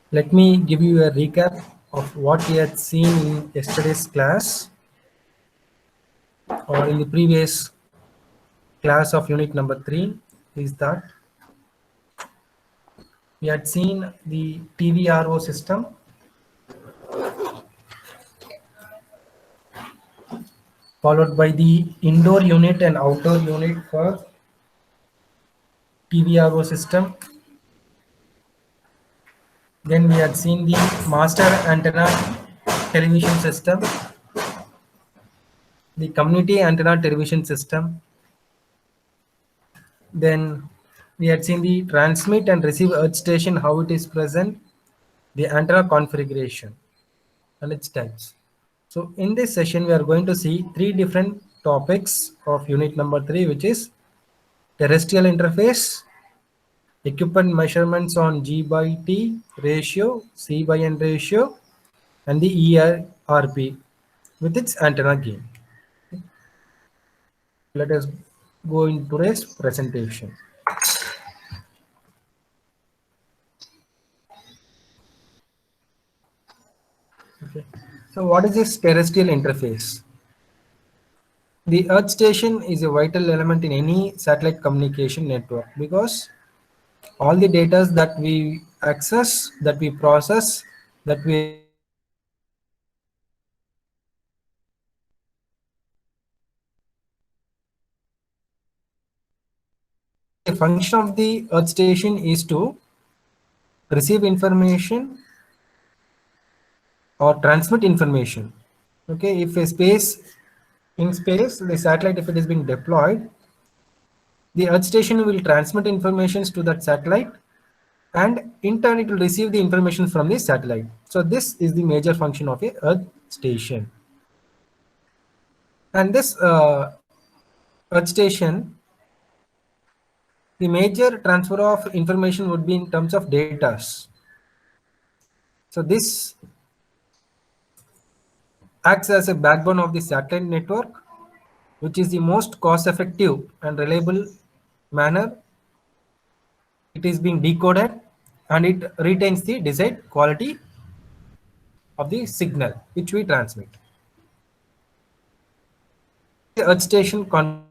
Let me give you a recap of what we had seen in yesterday's class or in the previous class of unit number 3 is that we had seen the TVRO system followed by the indoor unit and outdoor unit for TVRO system. Then we had seen the master antenna television system, the community antenna television system. Then we had seen the transmit and receive earth station, how it is present, the antenna configuration and its types. So in this session, we are going to see three different topics of unit number 3, which is terrestrial interface, equipment measurements on G by T ratio, C by N ratio, and the ERP with its antenna gain. Let us go into today's presentation. Okay. So what is this terrestrial interface? The Earth station is a vital element in any satellite communication network because all the data that we access, that we process, that we receive the function of the Earth station is to receive information or transmit information. Okay, if a space in space, the satellite, if it is being deployed, the Earth station will transmit information to that satellite, and in turn it will receive the information from the satellite. So this is the major function of a Earth station. And this Earth station, the major transfer of information would be in terms of data. So this acts as a backbone of the satellite network, which is the most cost-effective and reliable manner it is being decoded, and it retains the desired quality of the signal which we transmit. The Earth station configuration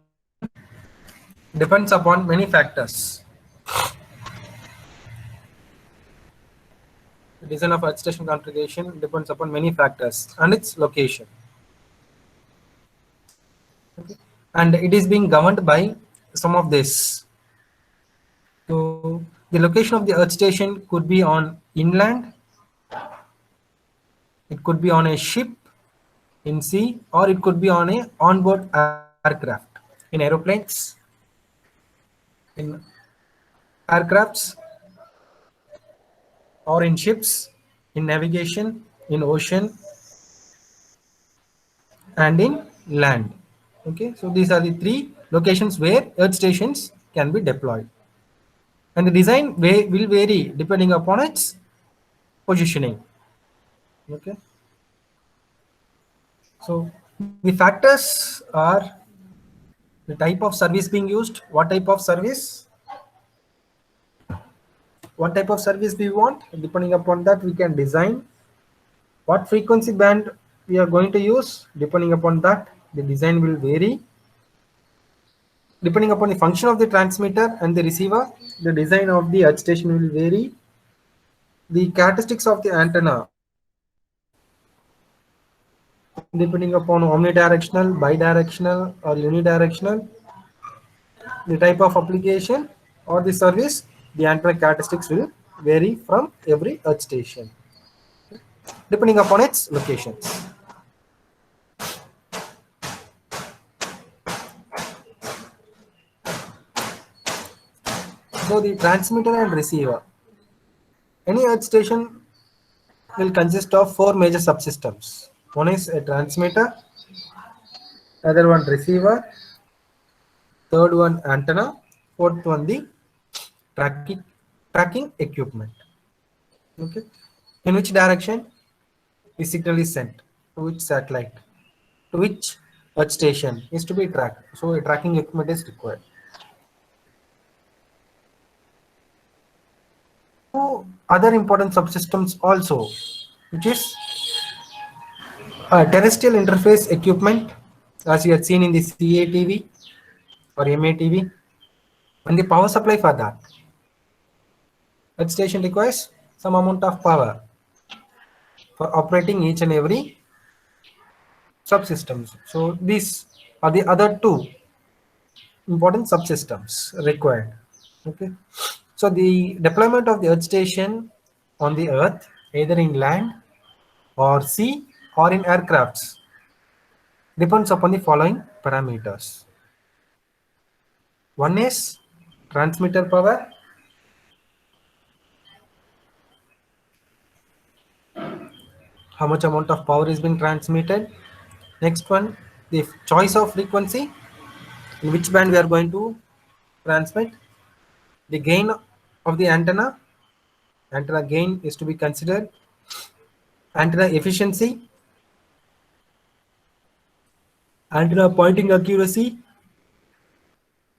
depends upon many factors. The design of Earth station configuration depends upon many factors and its location. Okay. And it is being governed by some of this. So the location of the Earth station could be on inland, it could be on a ship in sea, or it could be on a onboard aircraft, in aeroplanes, in aircrafts, or in ships, in navigation, in ocean, and in land. Okay, so these are the three locations where Earth stations can be deployed, and the design will vary depending upon its positioning. Okay, so the factors are the type of service being used, what type of service we want. Depending upon that, we can design what frequency band we are going to use. Depending upon that, the design will vary. Depending upon the function of the transmitter and the receiver, the design of the earth station will vary. The characteristics of the antenna, depending upon omnidirectional, bidirectional, or unidirectional, the type of application or the service, the antenna characteristics will vary from every earth station depending upon its locations. So the transmitter and receiver. Any earth station will consist of four major subsystems. One is a transmitter, other one receiver, third one antenna, fourth one the tracking equipment. Okay. In which direction the signal is sent, to which satellite, to which earth station is to be tracked. So a tracking equipment is required. other important subsystems also, which is terrestrial interface equipment, as you had seen in the CATV or MATV, and the power supply for that. Earth station requires some amount of power for operating each and every subsystems. So these are the other two important subsystems required. Okay. So the deployment of the Earth station on the Earth, either in land or sea or in aircrafts, depends upon the following parameters. One is transmitter power, how much amount of power is being transmitted. Next one, the choice of frequency, in which band we are going to transmit. The gain of the antenna gain is to be considered. Antenna efficiency, antenna pointing accuracy,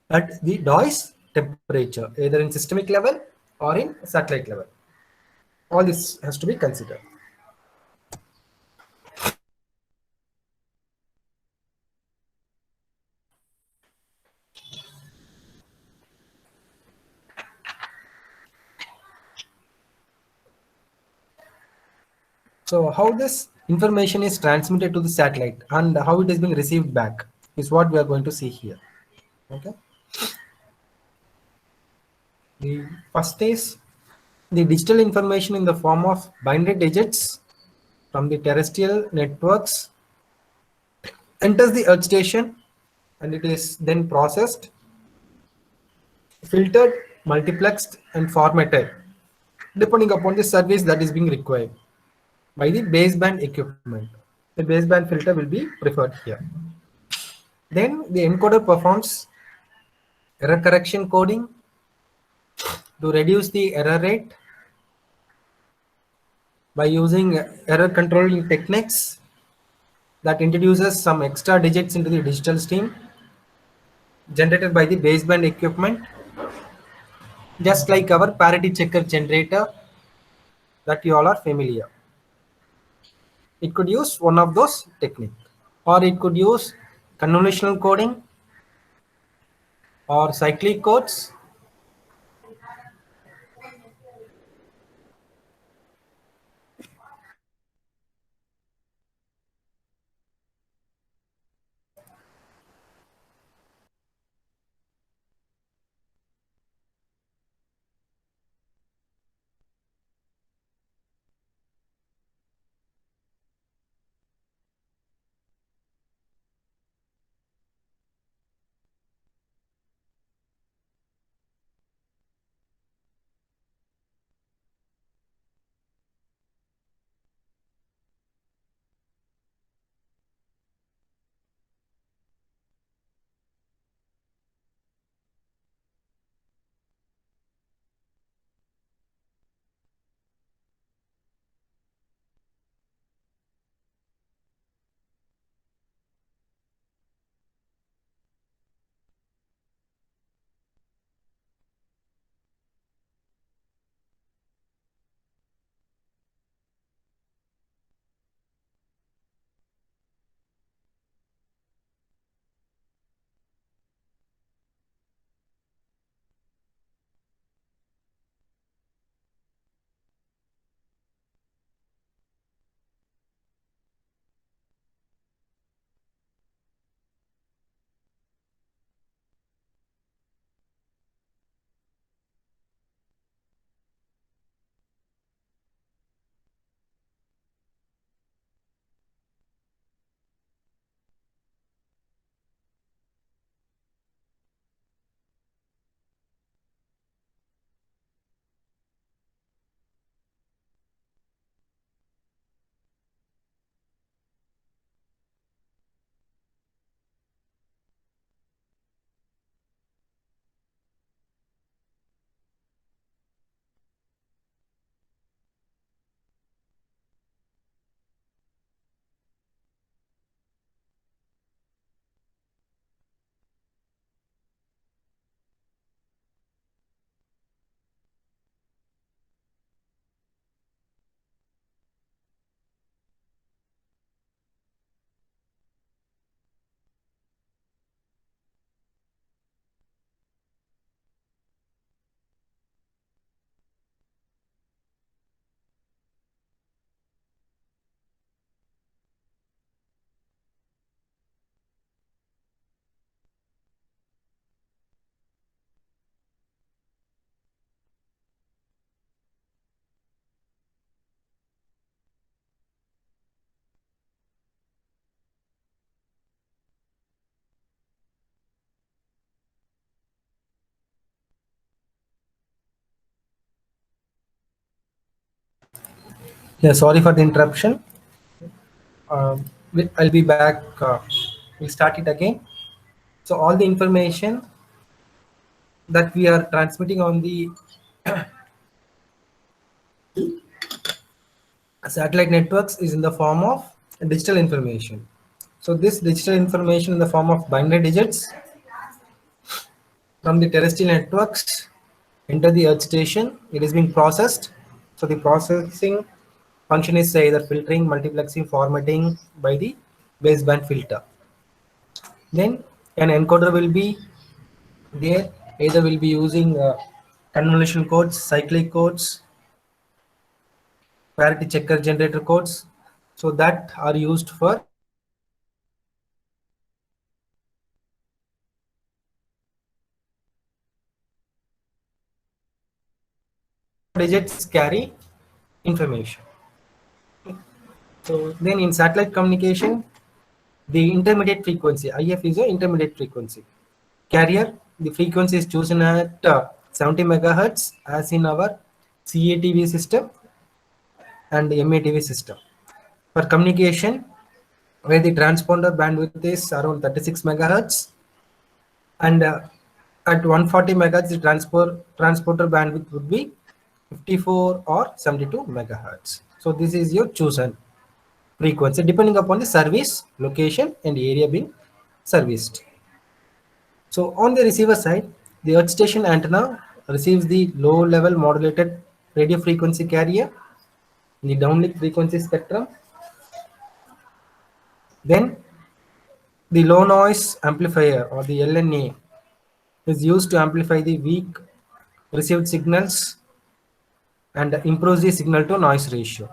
at the noise temperature, either in systemic level or in satellite level. All this has to be considered. So how this information is transmitted to the satellite and how it is being received back is what we are going to see here. Okay. The first is the digital information in the form of binary digits from the terrestrial networks enters the Earth station, and it is then processed, filtered, multiplexed, and formatted depending upon the service that is being required by the baseband equipment. The baseband filter will be preferred here. Then the encoder performs error correction coding to reduce the error rate by using error controlling techniques that introduces some extra digits into the digital stream generated by the baseband equipment, just like our parity checker generator that you all are familiar. It could use one of those techniques, or it could use convolutional coding or cyclic codes. Yeah, sorry for the interruption. I'll be back. We'll start it again. So all the information that we are transmitting on the satellite networks is in the form of digital information. So this digital information in the form of binary digits from the terrestrial networks enter the earth station. It is being processed. So the processing function is either filtering, multiplexing, formatting by the baseband filter. Then an encoder will be there. Either will be using convolutional codes, cyclic codes, parity checker generator codes. So that are used for digits carry information. So then in satellite communication, the intermediate frequency, IF is an intermediate frequency. Carrier, the frequency is chosen at 70 megahertz as in our CATV system and MATV system. For communication, where the transponder bandwidth is around 36 megahertz and at 140 megahertz the transporter bandwidth would be 54 or 72 megahertz. So this is your chosen frequency depending upon the service location and area being serviced. So on the receiver side, the earth station antenna receives the low level modulated radio frequency carrier in the downlink frequency spectrum. Then the low noise amplifier or the LNA is used to amplify the weak received signals and improves the signal to noise ratio.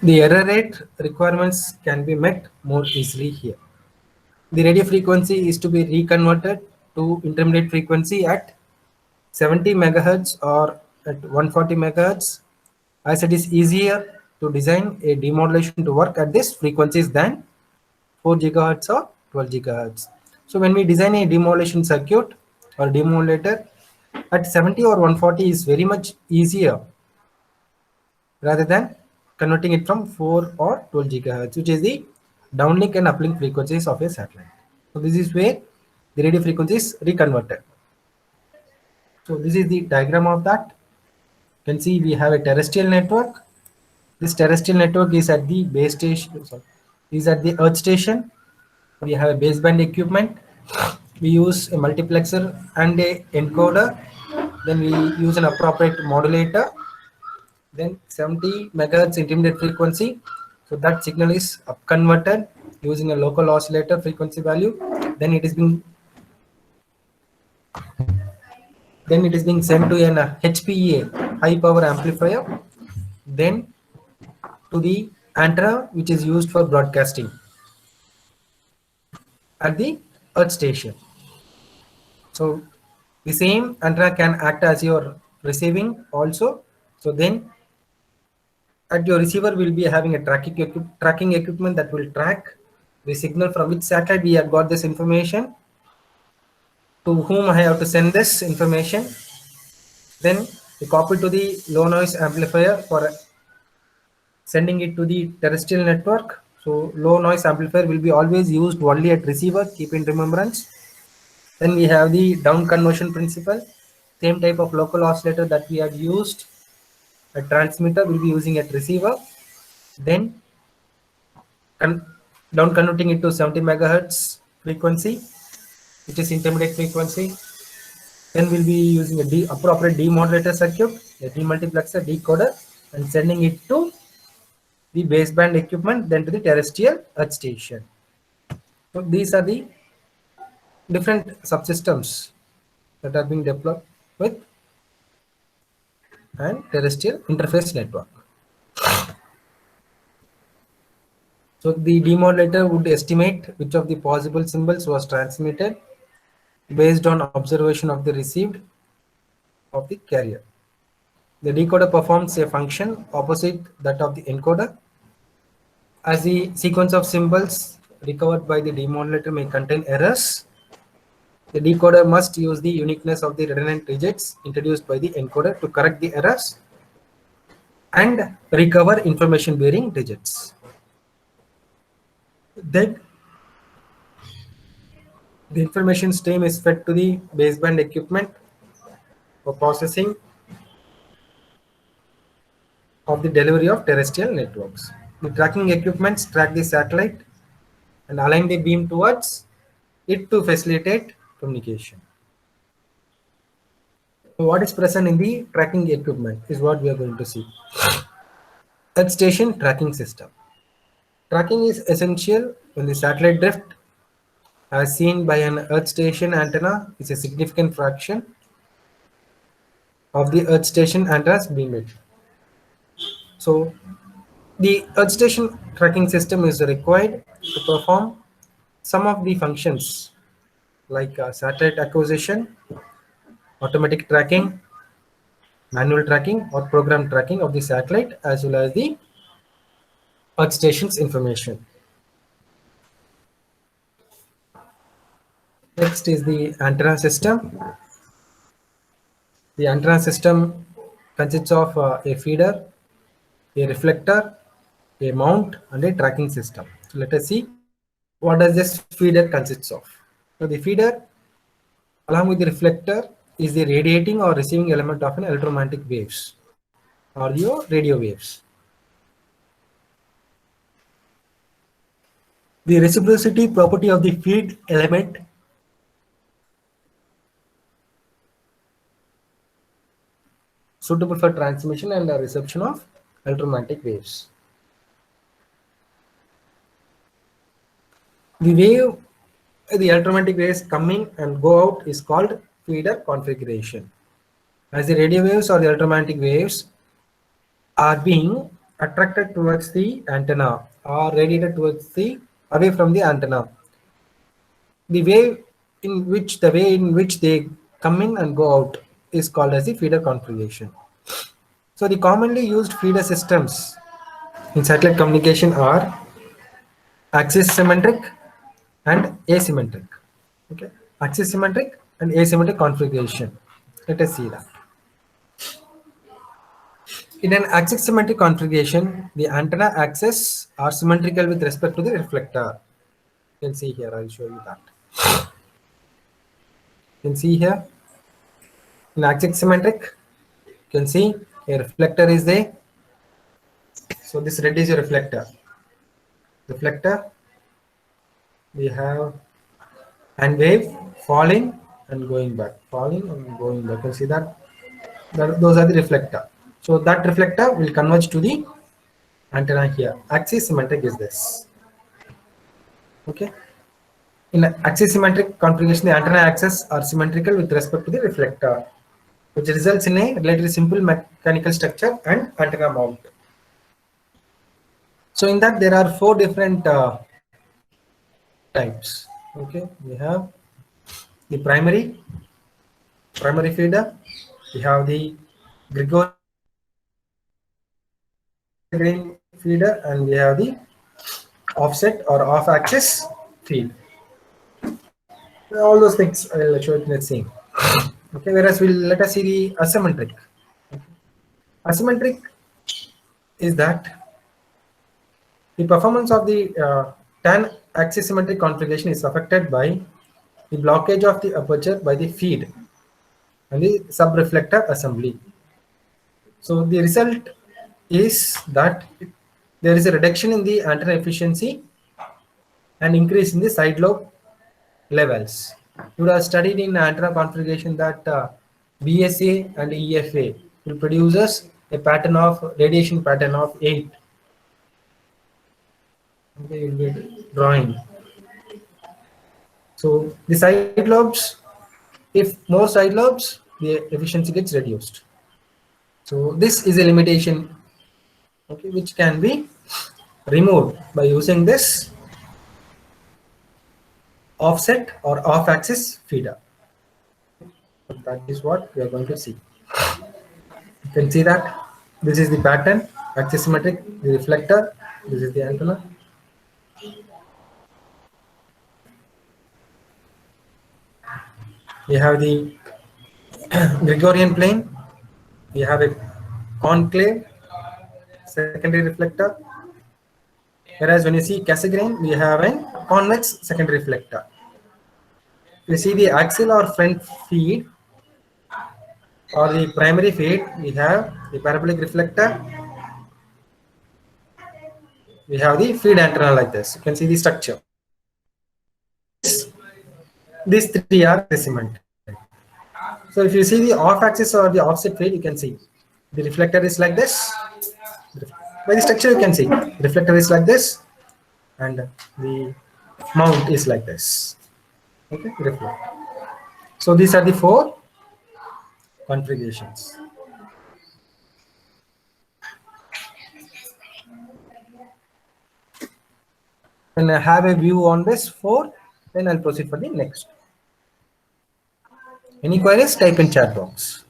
The error rate requirements can be met more easily here. The radio frequency is to be reconverted to intermediate frequency at 70 megahertz or at 140 megahertz, as it is easier to design a demodulation to work at these frequencies than 4 gigahertz or 12 gigahertz. So when we design a demodulation circuit or demodulator at 70 or 140 is very much easier rather than converting it from 4 or 12 gigahertz, which is the downlink and uplink frequencies of a satellite. So this is where the radio frequency is reconverted. So this is the diagram of that. You can see we have a terrestrial network. This terrestrial network is at the base station, sorry, is at the earth station. We have a baseband equipment. We use a multiplexer and a encoder. Then we use an appropriate modulator. Then 70 megahertz intermediate frequency. So that signal is up converted using a local oscillator frequency value. Then it is being sent to an HPA, high power amplifier. Then to the antenna which is used for broadcasting at the earth station. So the same antenna can act as your receiving also. So then at your receiver will be having a tracking equipment that will track the signal from which satellite we have got this information, to whom I have to send this information. Then we copy to the low noise amplifier for sending it to the terrestrial network. So low noise amplifier will be always used only at receiver, keep in remembrance. Then we have the down conversion principle, same type of local oscillator that we had used a transmitter will be using at receiver. Then down converting it to 70 megahertz frequency, which is intermediate frequency. Then we'll be using a appropriate demodulator circuit, a demultiplexer decoder, and sending it to the baseband equipment, then to the terrestrial earth station. So these are the different subsystems that are being deployed with and terrestrial interface network. So the demodulator would estimate which of the possible symbols was transmitted based on observation of the received of the carrier. The decoder performs a function opposite that of the encoder. As the sequence of symbols recovered by the demodulator may contain errors, the decoder must use the uniqueness of the redundant digits introduced by the encoder to correct the errors. and recover information bearing digits. Then the information stream is fed to the baseband equipment for processing of the delivery of terrestrial networks. The tracking equipments track the satellite and align the beam towards it to facilitate communication. So what is present in the tracking equipment is what we are going to see. Earth station tracking system. Tracking is essential when the satellite drift as seen by an Earth station antenna is a significant fraction of the Earth station antenna's beamwidth. So the Earth station tracking system is required to perform some of the functions like satellite acquisition, automatic tracking, manual tracking or program tracking of the satellite as well as the Earth station's information. Next is the antenna system. The antenna system consists of a feeder, a reflector, a mount, and a tracking system. So let us see what does this feeder consists of. So the feeder, along with the reflector, is the radiating or receiving element of an electromagnetic waves or your radio waves. The reciprocity property of the feed element suitable for transmission and reception of electromagnetic waves. The wave, the electromagnetic waves come in and go out is called feeder configuration. As the radio waves or the electromagnetic waves are being attracted towards the antenna or radiated towards the away from the antenna, the way in which they come in and go out is called as the feeder configuration. So the commonly used feeder systems in satellite communication are axis symmetric and asymmetric. Okay, axis symmetric and asymmetric configuration. Let us see that. In an axis symmetric configuration, the antenna axes are symmetrical with respect to the reflector. You can see here, I'll show you that. You can see here, in axis symmetric, you can see a reflector is there. So this red is your reflector. Reflector, we have and wave falling and going back, falling and going back. You see that, those are the reflector. So that reflector will converge to the antenna here. Axis symmetric is this. Okay. In axis symmetric configuration, the antenna axes are symmetrical with respect to the reflector, which results in a relatively simple mechanical structure and antenna mount. So in that there are four different types. Okay, we have the primary feeder, we have the Gregorian feeder, and we have the offset or off-axis feed. All those things I will show it in the same. Okay, whereas let us see the asymmetric. Asymmetric is that the performance of the tan axis symmetric configuration is affected by the blockage of the aperture by the feed and the subreflector assembly. So the result is that there is a reduction in the antenna efficiency and increase in the side lobe levels. You would have studied in antenna configuration that BSA and EFA will produce us a pattern of radiation pattern of 8. Okay, you will be drawing. So the side lobes, if more side lobes, the efficiency gets reduced. So this is a limitation, okay, which can be removed by using this offset or off-axis feeder. That is what we are going to see. You can see that this is the pattern, axis symmetric, the reflector, this is the antenna. We have the Gregorian plane, we have a concave, secondary reflector. Whereas when you see Cassegrain, we have a convex secondary reflector. You see the axial or front feed or the primary feed, we have the parabolic reflector. We have the feed antenna like this. You can see the structure. These three are cemented. So if you see the off axis or the offset feed, you can see the reflector is like this. By the structure, you can see the reflector is like this, and the mount is like this. Okay, reflect. So these are the four configurations. When I have a view on this four, then I'll proceed for the next. Any queries? Type in chat box.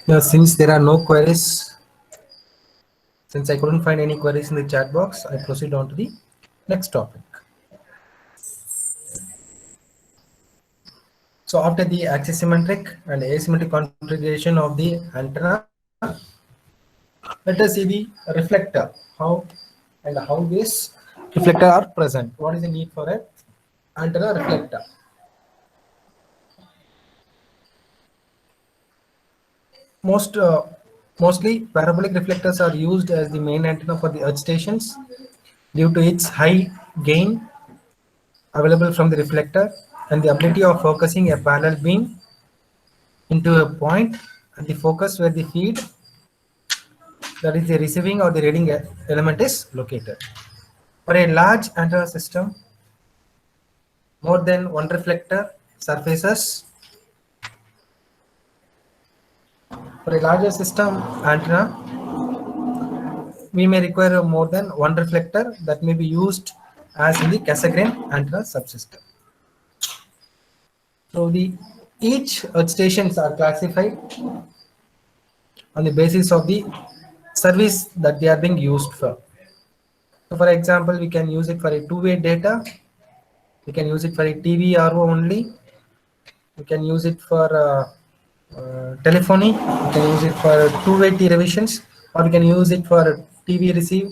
Now, since there are no queries, since I couldn't find any queries in the chat box, I proceed on to the next topic. So after the axisymmetric and asymmetric configuration of the antenna, let us see the reflector, how and how this reflector are present. What is the need for a antenna reflector? Most mostly parabolic reflectors are used as the main antenna for the earth stations due to its high gain available from the reflector and the ability of focusing a parallel beam into a point at the focus where the feed, that is the receiving or the reading element, is located. For a large antenna system, more than one reflector surfaces. For a larger system antenna, we may require more than one reflector that may be used as in the Cassegrain antenna subsystem. So the each earth stations are classified on the basis of the service that they are being used for. So for example, we can use it for a two-way data. We can use it for a TVRO only. We can use it for telephony. We can use it for two-way televisions, or we can use it for TV receive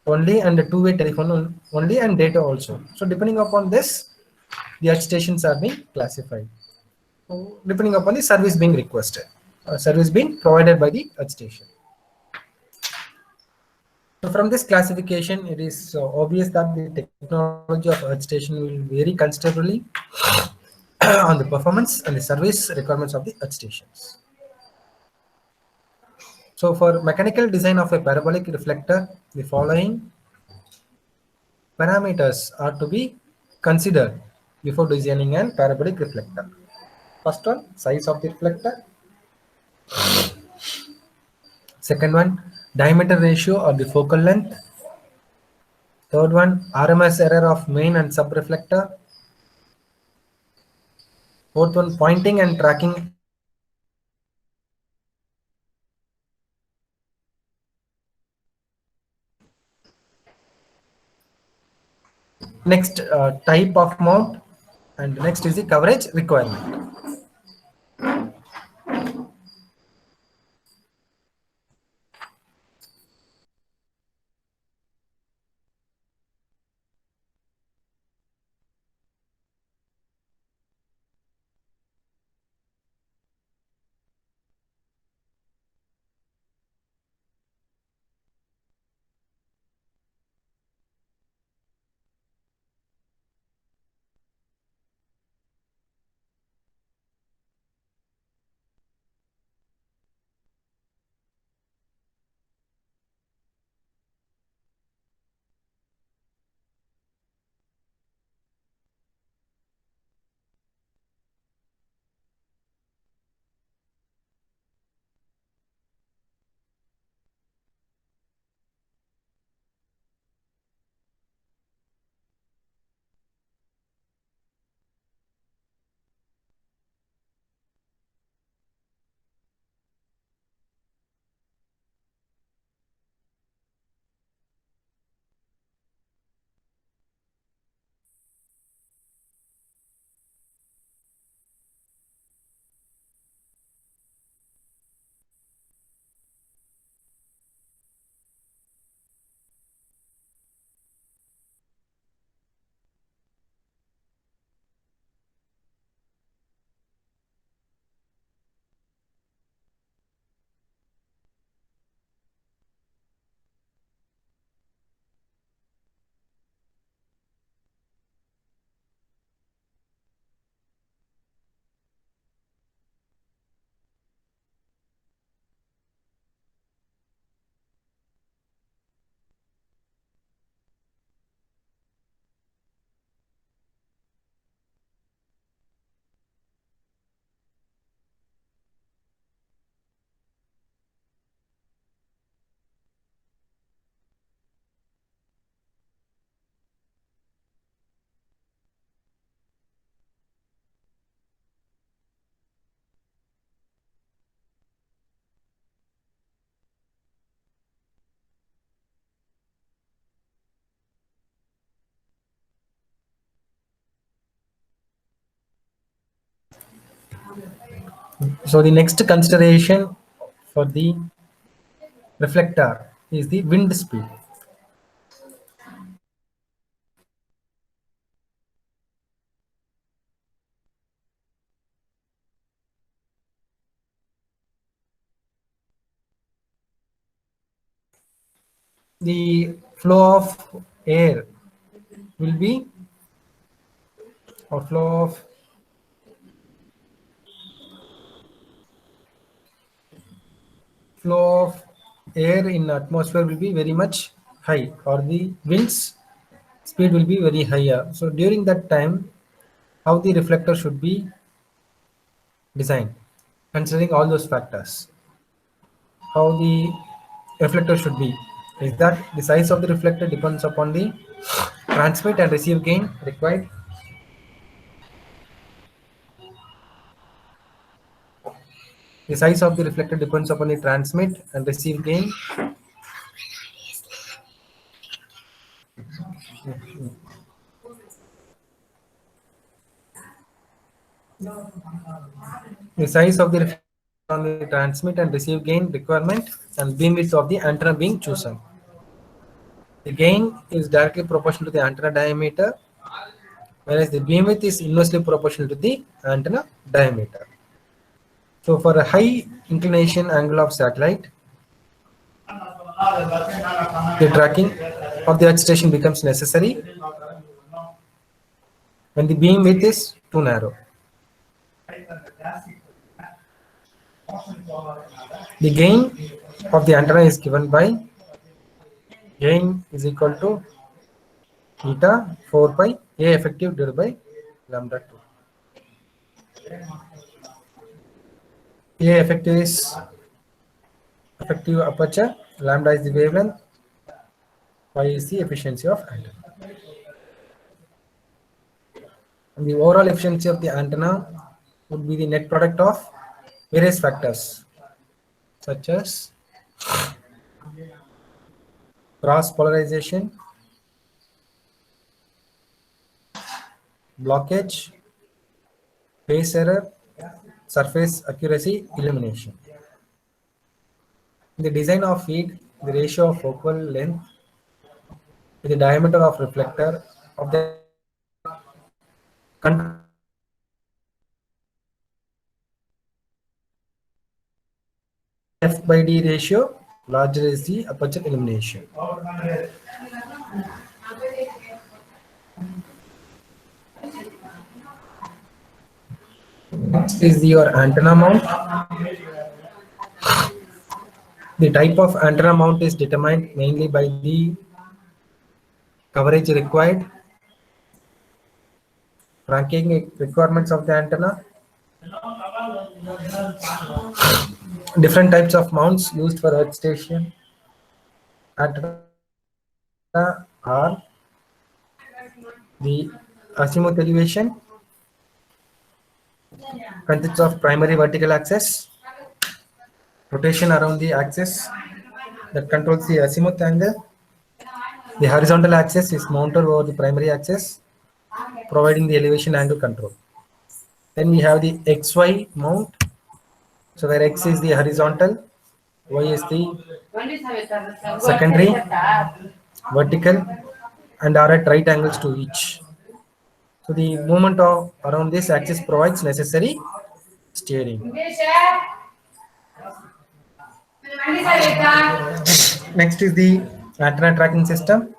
only and two-way telephone only and data also. So depending upon this, the earth stations are being classified. So depending upon the service being requested, service being provided by the earth station. So from this classification, it is obvious that the technology of earth station will vary considerably on the performance and the service requirements of the earth stations. So for mechanical design of a parabolic reflector, the following parameters are to be considered before designing a parabolic reflector. First one, size of the reflector. Second one, diameter ratio or the focal length. Third one, RMS error of main and sub reflector. Fourth one, pointing and tracking error. Next, type of mount, and next is the coverage requirement. So the next consideration for the reflector is the wind speed. The flow of air will be, or flow of air in atmosphere will be very much high, or the winds speed will be very higher. So during that time, how the reflector should be designed, considering all those factors, how the reflector should be is that the size of the reflector depends upon the transmit and receive gain required. The size of the reflector depends upon the transmit and receive gain. The size of the reflector on the transmit and receive gain requirement and beam width of the antenna being chosen. The gain is directly proportional to the antenna diameter, whereas the beam width is inversely proportional to the antenna diameter. So for a high inclination angle of satellite, the tracking of the earth station becomes necessary when the beam width is too narrow. The gain of the antenna is given by gain is equal to eta 4 pi A effective divided by lambda 2. A effective is effective aperture, lambda is the wavelength, pi is the efficiency of antenna. And the overall efficiency of the antenna would be the net product of various factors such as cross polarization, blockage, phase error, surface accuracy, illumination. In the design of feed, the ratio of focal length with the diameter of reflector of the F by D ratio, larger is the aperture illumination. Next is your antenna mount. The type of antenna mount is determined mainly by the coverage required, tracking requirements of the antenna. Different types of mounts used for earth station antenna are the azimuth elevation, consists of primary vertical axis, rotation around the axis that controls the azimuth angle. The horizontal axis is mounted over the primary axis, providing the elevation angle control. Then we have the XY mount. So where X is the horizontal, Y is the secondary, vertical, and are at right angles to each. So the movement of around this axis provides necessary steering. Next is the antenna tracking system.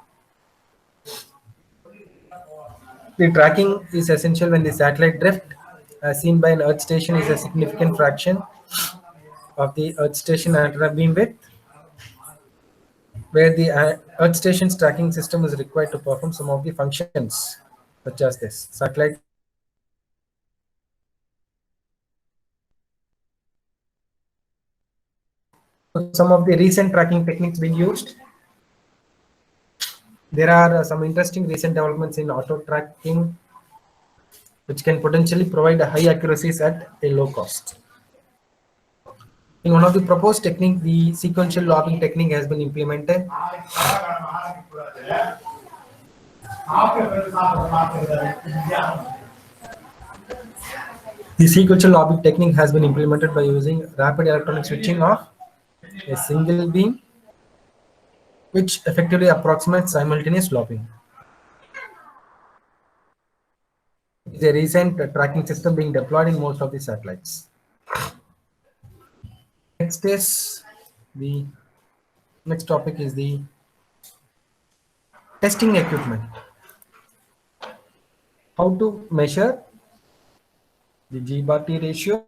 The tracking is essential when the satellite drift, as seen by an earth station, is a significant fraction of the earth station antenna beam width, where the earth station's tracking system is required to perform some of the functions such as this satellite some of the recent tracking techniques being used. There are some interesting recent developments in auto tracking which can potentially provide a high accuracies at a low cost. In one of the proposed technique, the sequential logging technique has been implemented. The sequential lobbing technique has been implemented by using rapid electronic switching of a single beam, which effectively approximates simultaneous lobbing. It is a recent tracking system being deployed in most of the satellites. Next is the next topic is the testing equipment. How to measure the G bar T ratio.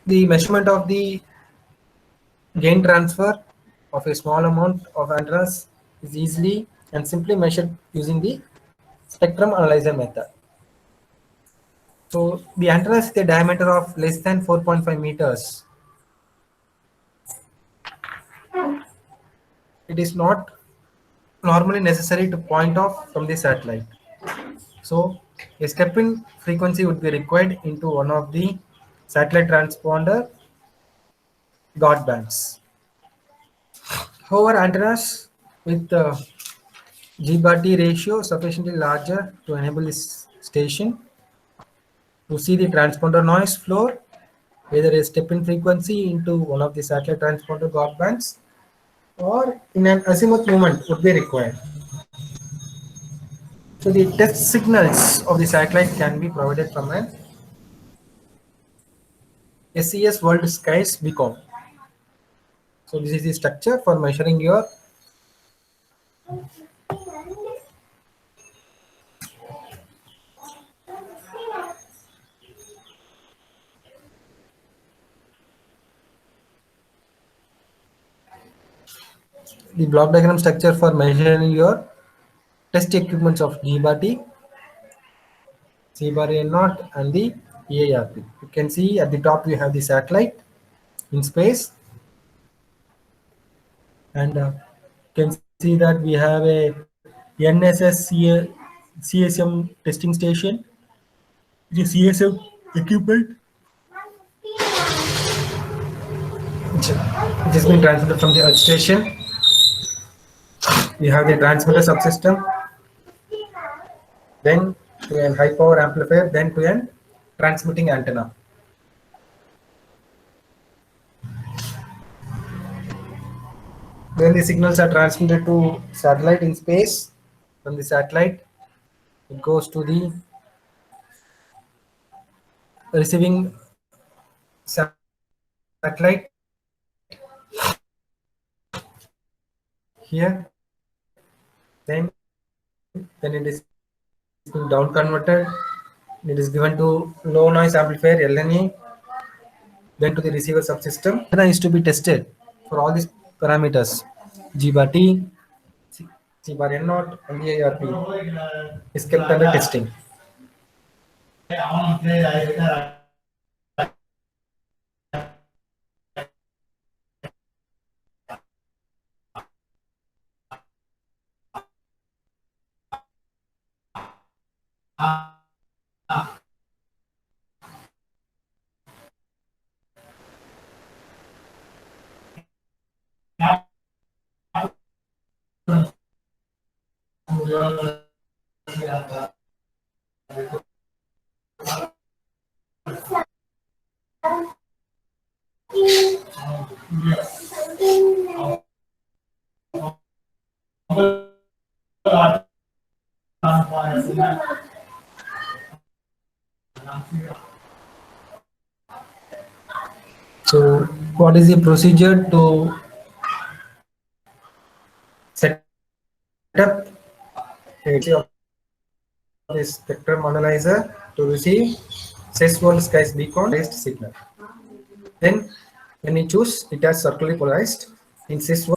The measurement of the gain transfer of a small amount of antennas is easily and simply measured using the spectrum analyzer method. So the antenna with a diameter of less than 4.5 meters, it is not normally necessary to point off from the satellite. So a step-in frequency would be required into one of the satellite transponder guard bands. However, antennas with the G-bar-T ratio sufficiently larger to enable this station to see the transponder noise floor, whether a step-in frequency into one of the satellite transponder guard bands or in an azimuth movement would be required. So the test signals of the satellite can be provided from an SES World Skies beacon. So this is the structure for measuring your the block diagram structure for measuring your test equipments of G-bar-T, C-bar-A0 and the EARP. You can see at the top we have the satellite in space, and you can see that we have a NSS CSM testing station. It is CSM equipment which has been transmitted from the Earth station. We have the transmitter subsystem, then to an high power amplifier, then to an transmitting antenna. Then the signals are transmitted to satellite in space. From the satellite, it goes to the receiving satellite here. Then it is being down converted. It is given to low noise amplifier LNA, then to the receiver subsystem. Antenna is to be tested for all these parameters. G bar T, C bar N naught, and the ARP is kept under testing. So, what is the procedure to set up a this spectrum analyzer to receive SES1 skies beacon based signal? Then, when you choose, it has circularly polarized in SES1.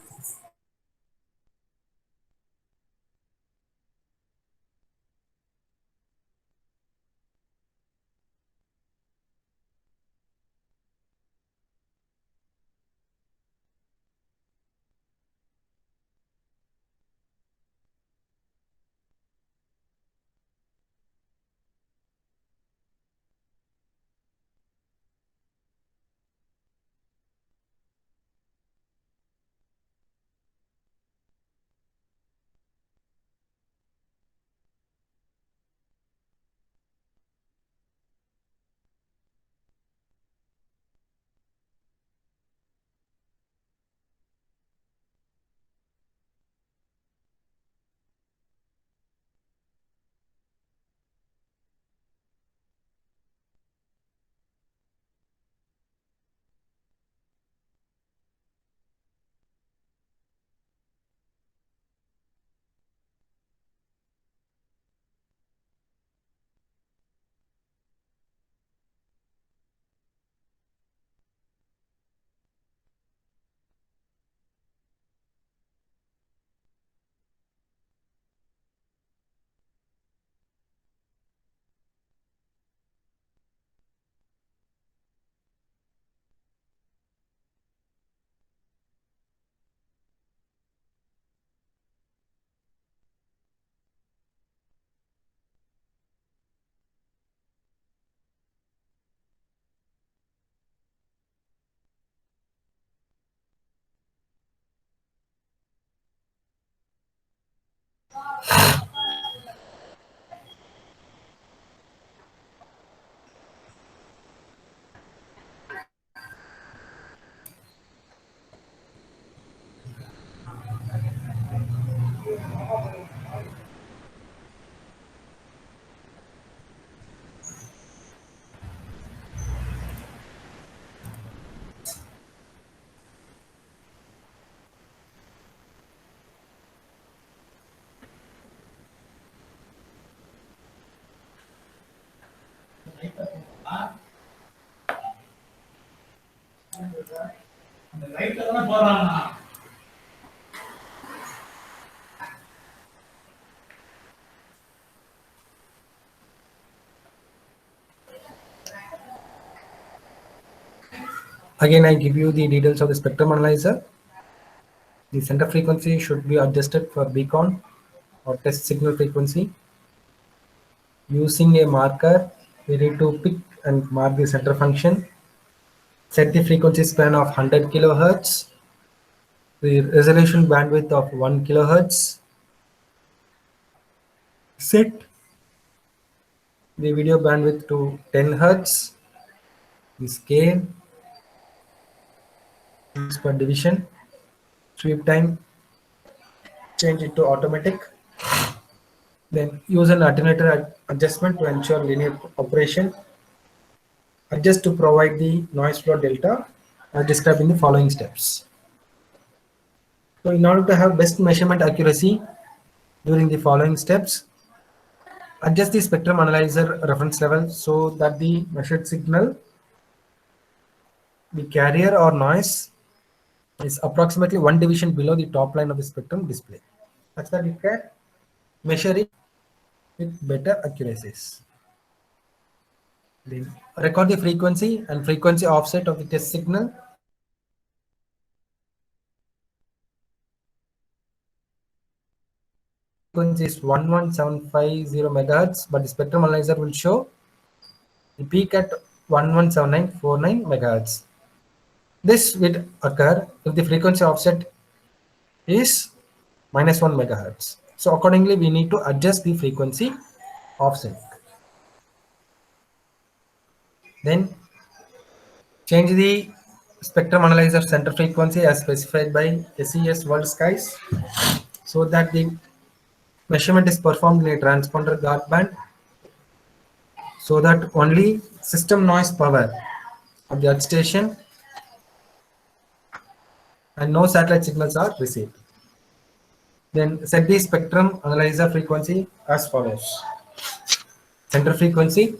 Again, I give you the details of the spectrum analyzer. The center frequency should be adjusted for beacon or test signal frequency. Using a marker, we need to pick and mark the center function. Set the frequency span of 100 kilohertz. The resolution bandwidth of 1 kilohertz. Set the video bandwidth to 10 hertz. The scale is per division. Sweep time, change it to automatic. Then use an alternator adjustment to ensure linear operation. Adjust to provide the noise floor delta as described in the following steps. So in order to have best measurement accuracy during the following steps, adjust the spectrum analyzer reference level so that the measured signal, the carrier or noise, is approximately one division below the top line of the spectrum display, such that you can measure it with better accuracies. Then record the frequency and frequency offset of the test signal. Frequency is 11750 megahertz, but the spectrum analyzer will show the peak at 117949 megahertz. This will occur if the frequency offset is -1 megahertz. So accordingly, we need to adjust the frequency offset. Then change the spectrum analyzer center frequency as specified by SES World Skies so that the measurement is performed in a transponder guard band, so that only system noise power of the earth station and no satellite signals are received. Then set the spectrum analyzer frequency as follows. Center frequency,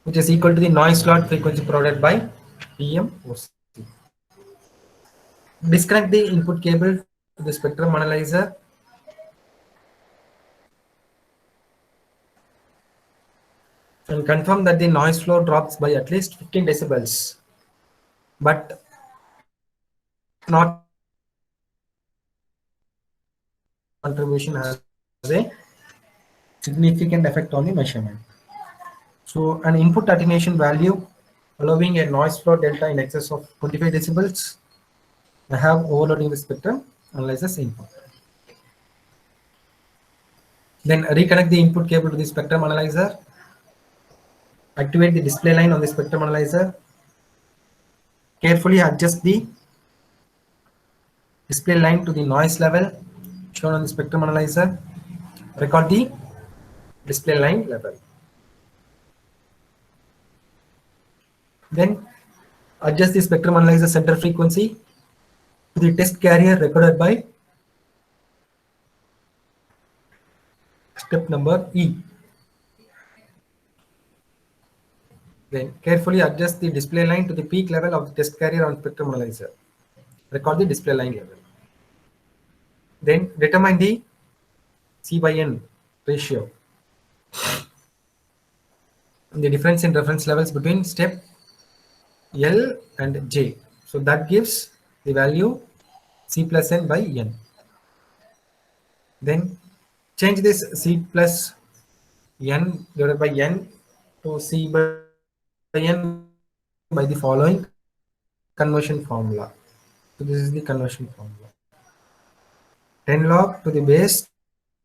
which is equal to the noise slot frequency provided by PMOC. Disconnect the input cable to the spectrum analyzer. And confirm that the noise floor drops by at least 15 decibels, but not contribution has a significant effect on the measurement. So an input attenuation value allowing a noise floor delta in excess of 25 decibels. I have overloading the spectrum analyzer's input. Then reconnect the input cable to the spectrum analyzer. Activate the display line on the spectrum analyzer. Carefully adjust the display line to the noise level shown on the spectrum analyzer. Record the display line level. Then adjust the spectrum analyzer center frequency to the test carrier recorded by step number E. Then carefully adjust the display line to the peak level of the test carrier on spectrum analyzer. Record the display line level. Then determine the C/N ratio, the difference in reference levels between step L and J. So that gives the value C+N/N. Then change this C+N divided by N to C/N by the following conversion formula. So this is the conversion formula. 10 log to the base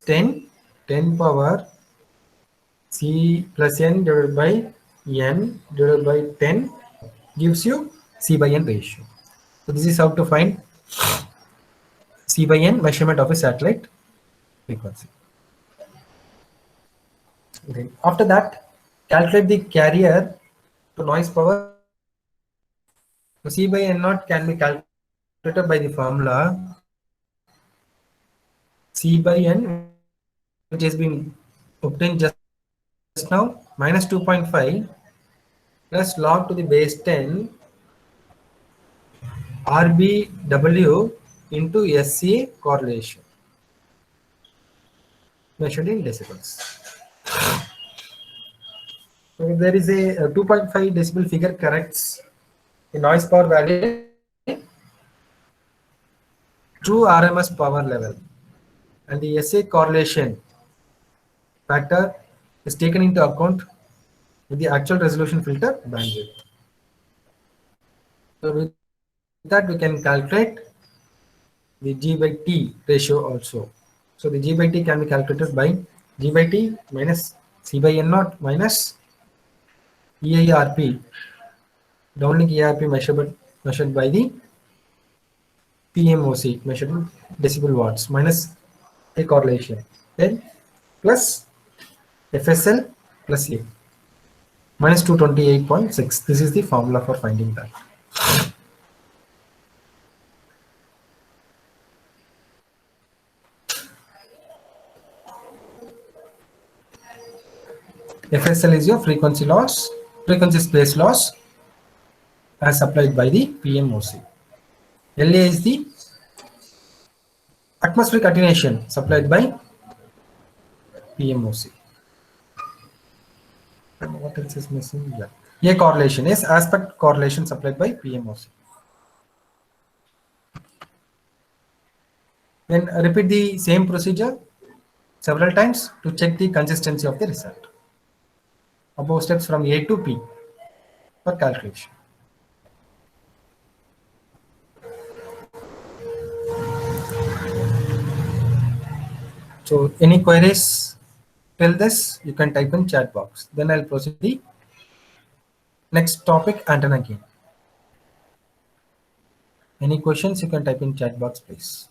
10, 10 power C+N divided by N divided by 10 gives you C/N ratio. So this is how to find C/N measurement of a satellite frequency. Okay. After that, calculate the carrier to noise power. So C/N0 can be calculated by the formula C/N, which has been obtained just now minus 2.5 plus log to the base 10 RBW into SCA correlation measured in decibels. So there is a 2.5 decibel figure corrects the noise power value, true RMS power level, and the SA correlation factor is taken into account with the actual resolution filter bandwidth. So with that we can calculate the G by T ratio also. So the G by T can be calculated by G by T minus C by N naught minus EIRP, downlink EIRP measured by the PMOC measured in decibel watts minus a correlation, then plus FSL plus A minus 228.6. This is the formula for finding that. FSL is your frequency loss, frequency space loss as supplied by the PMOC. LA is the atmospheric attenuation supplied by PMOC. What else is missing? Yeah. A correlation is aspect correlation supplied by PMOC. Then repeat the same procedure several times to check the consistency of the result. Above steps from A to P for calculation. So any queries till this, you can type in chat box. Then I'll proceed the next topic, antenna gain. Any questions, you can type in chat box, please.